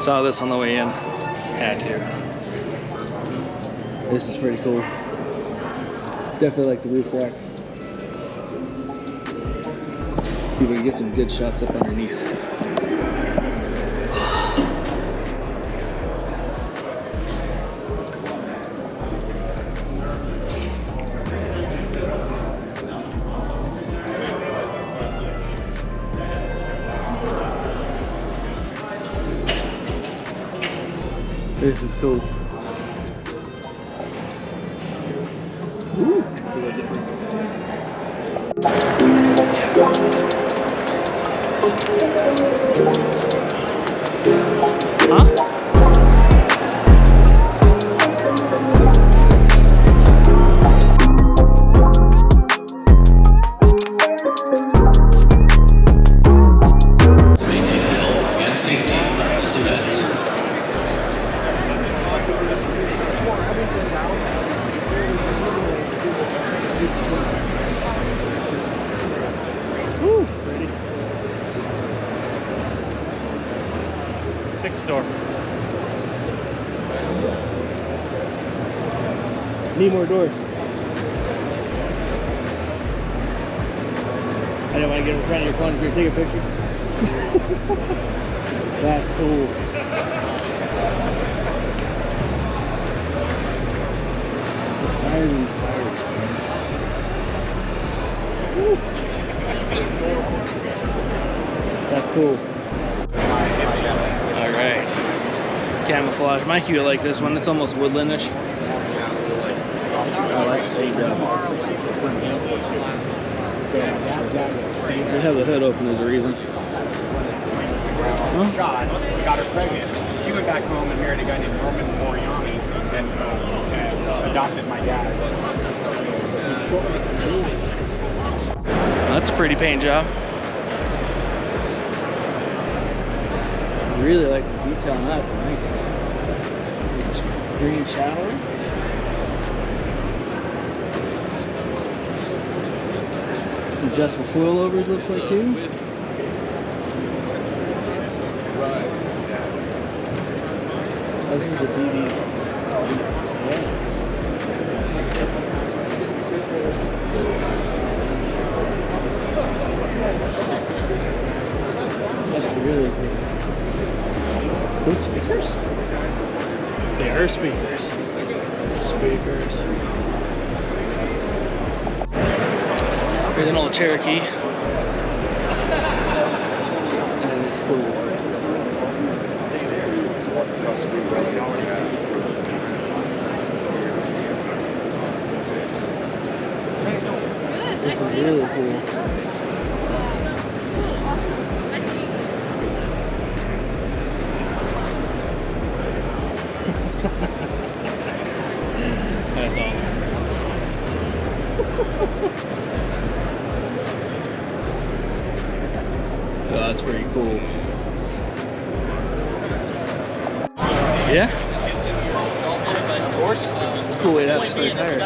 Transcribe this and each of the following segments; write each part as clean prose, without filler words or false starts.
Saw this on the way in. Had to. This is pretty cool. Definitely like the roof rack. See if we can get some good shots up underneath. This is cool. Ooh, a little different. Huh? Maintain health and safety of this event. Woo! Ready? 6-door. Need more doors. I didn't want to get in front of your phone if you're taking pictures. That's cool. The size of these tires, man. Woo. That's cool. Alright. Camouflage. Mike, you like this one. It's almost woodlandish. I like the they have the hood open, there's a reason. Huh? Got her pregnant. She went back home and married a guy named Norman Moriani and adopted my dad. That's a pretty paint job. I really like the detail on that. It's nice. Green shower. Adjustable coilovers looks like too. This is the DD. Yeah. That's really cool. Those speakers? They are speakers. Speakers. There's an old Cherokee. And it's cool. This is really cool. That's awesome. Oh, that's pretty cool. Yeah? It's a cool way to have a spare tire.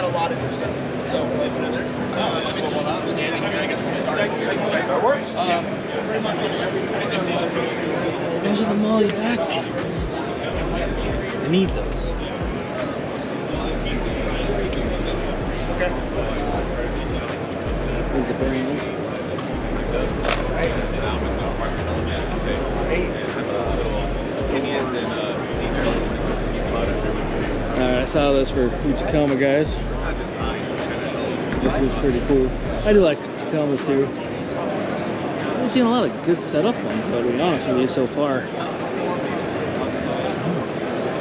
Those are the Molly back ones. I need those. Here's the brands. Alright, I saw this for Tacoma guys. This is pretty cool. I do like Tacomas too. I've seen a lot of good setup ones though, to be honest with you, so far.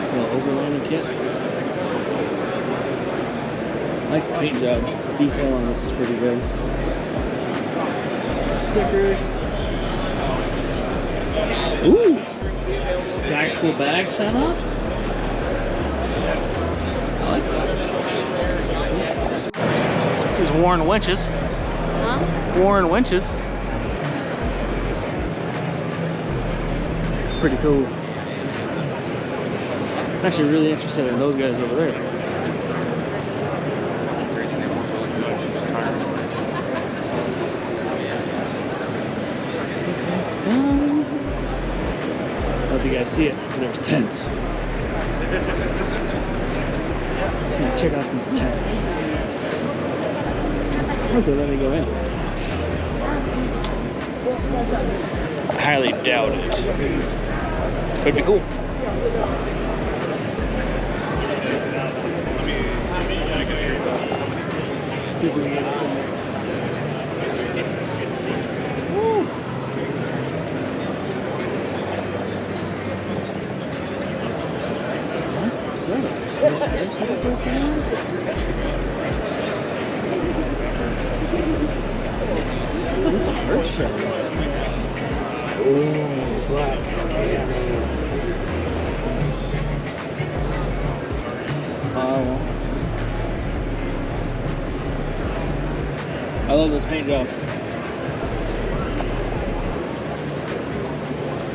It's a little overlanding kit. I like the paint job. The detail on this is pretty good. Stickers. Ooh! Tactical bag setup. I like that. These Warren winches. Huh? Warren winches. It's pretty cool. I'm actually really interested in those guys over there. That's if you guys see it. There's tents. Check out these tents. Okay, let me go in. I highly doubt it. Could be cool. Woo. What's a bird shell? Oh, black camo. I love this paint job.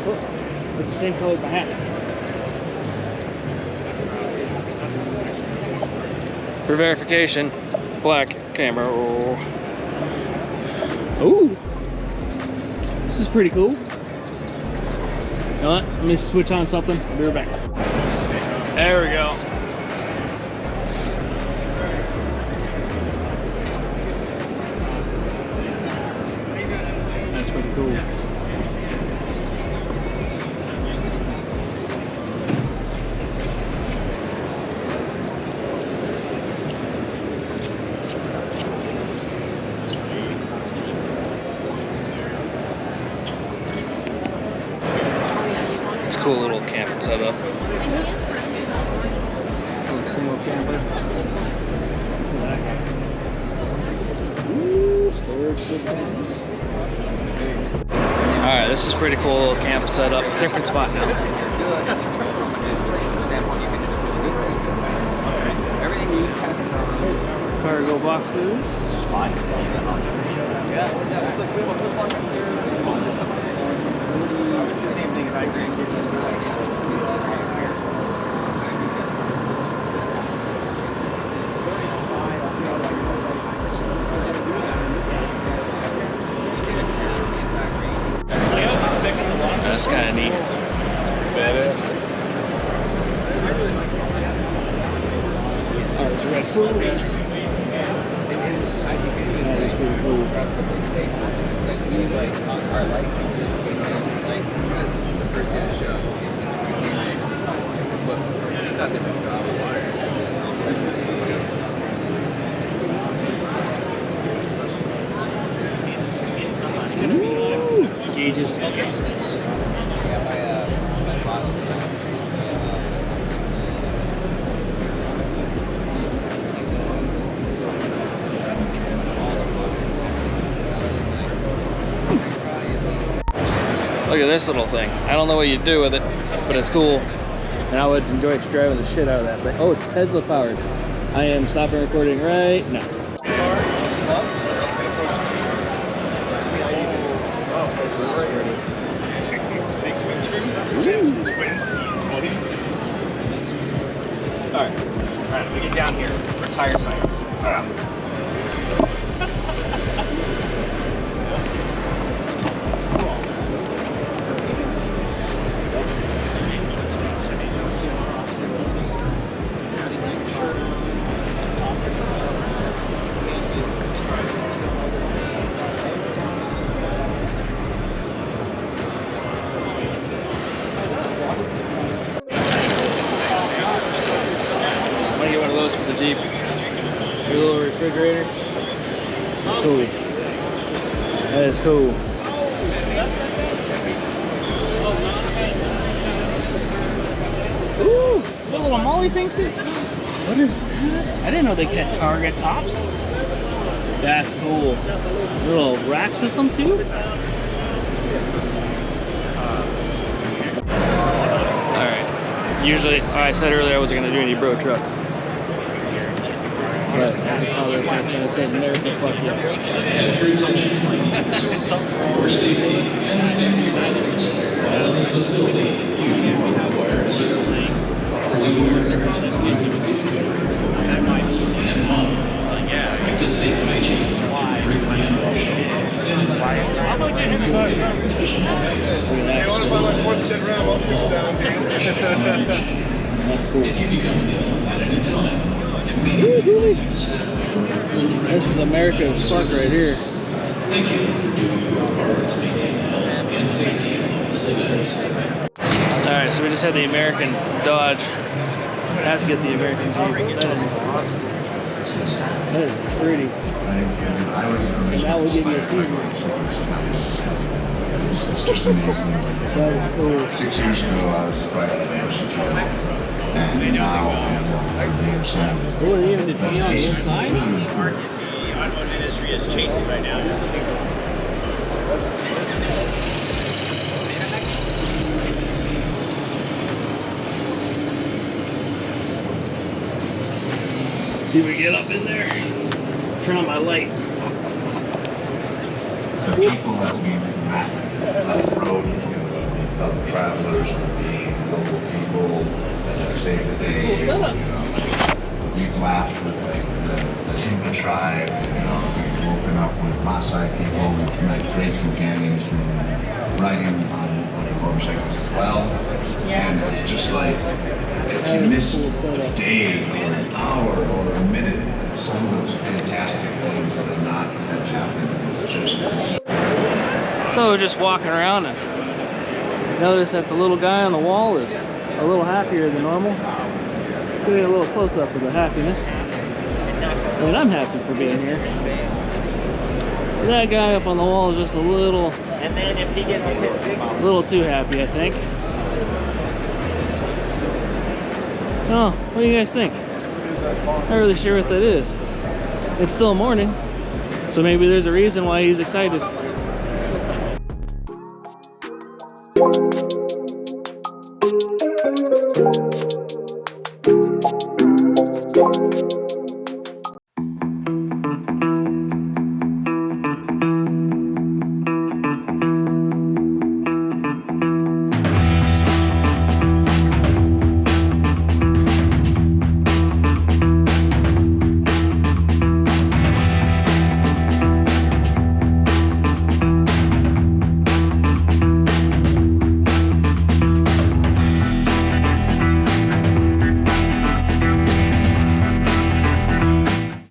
Oh, it's the same color as my hat. For verification, black camera. Oh, this is pretty cool. You know what? Let me switch on something. I'll be right back. There we go. That's pretty cool. It's a cool little camping setup. Single camper. Ooh, storage systems. Alright, this is pretty cool little camp setup. Different spot now. Cargo boxes. Same thing if I agree with this. That's kind of neat. Badass. Alright, so we got floaties. That is pretty cool. It's gonna be gauges. Okay. Look at this little thing. I don't know what you do with it, but it's cool. And I would enjoy driving the shit out of that. But oh, it's Tesla powered. I am stopping recording right now. Alright, we get down here for tire science. For the Jeep. Your little refrigerator. That's cool. That is cool. Ooh, what little molly things too. What is that? I didn't know they had Target tops. That's cool. Little rack system too. Alright. Usually, I said earlier I wasn't going to do any bro trucks. But I just saw this and I said, America, fuck yes. And your attention, please. For safety and safety factors, while in this facility, you are required to properly wear and give the face covering for your nose and mouth. Practice safe hygiene through frequent hand washing, sanitize, and protection of face. That's cool. If you become ill at any time, immediately contact a staff member who will direct This is you to America's the Park right here. Thank you for doing your part to maintain the health and safety of this event. Alright, so we just had the American Dodge. I have to get the American Jeep. That is awesome. That is pretty. And that will give you a season. It's just amazing. That was cool. 6 years ago, I was driving the versatile, and now I'm being sent. Really, even the paint on the inside? The automotive industry is chasing right now. Did we get up in there? Turn on my light. The people that we've met on the road, fellow travelers, being local people that have saved the day. Cool setup. We've laughed with like the Himba tribe, we've woken up with Maasai people, we've met great companions from riding on motorcycles as well. And it's just like, if you missed a day or an hour or a minute, some of those fantastic things that are not going to happen. It's just. So we're just walking around and notice that the little guy on the wall is a little happier than normal. Let's get a little close up of the happiness. I mean, I'm happy for being here. But that guy up on the wall is just a little too happy, I think. Oh, what do you guys think? Not really sure what that is. It's still morning, so maybe there's a reason why he's excited.